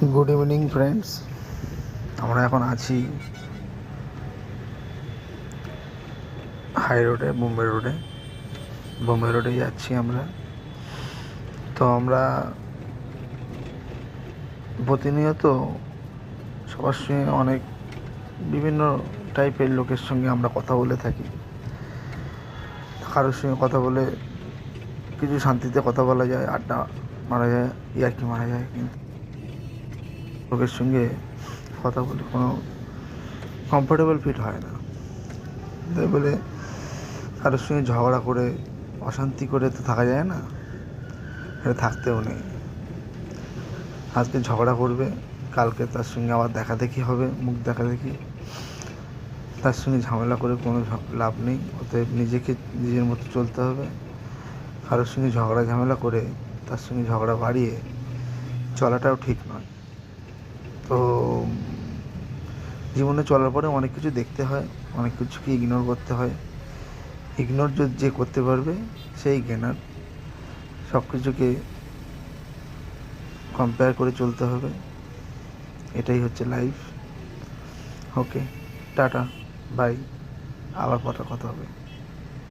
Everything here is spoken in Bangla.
গুড ইভিনিং ফ্রেন্ডস, আমরা এখন আছি হাই রোডে, বোম্বে রোডে যাচ্ছি আমরা। তো আমরা প্রতিনিয়ত সবার সঙ্গে অনেক বিভিন্ন টাইপের লোকের সঙ্গে আমরা কথা বলে থাকি। কারোর সঙ্গে কথা বলে কিছু শান্তিতে কথা বলা যায়, আড্ডা মারা যায়, ইয়ার্কি মারা যায়, কিন্তু লোকের সঙ্গে কথা বলে কোনো কমফোর্টেবল ফিল হয় না। তাই বলে কারোর সঙ্গে ঝগড়া করে অশান্তি করে তো থাকা যায় না, এটা থাকতেও নেই। আজকে ঝগড়া করবে, কালকে তার সঙ্গে আবার দেখাদেখি হবে, মুখ দেখাদেখি। তার সঙ্গে ঝামেলা করে কোনো লাভ নেই। অতএব নিজেকে নিজের মতো চলতে হবে। কারোর সঙ্গে ঝগড়া ঝামেলা করে তার সঙ্গে ঝগড়া বাড়িয়ে চলাটাও ঠিক নয়। তো জীবনে চলার পরে অনেক কিছু দেখতে হয়, অনেক কিছুকে ইগনোর করতে হয়। ইগনোর যে করতে পারবে সেই গেনার। সব কিছুকে কম্পেয়ার করে চলতে হবে, এটাই হচ্ছে লাইফ। ওকে, টাটা, বাই, আবার কথা হবে।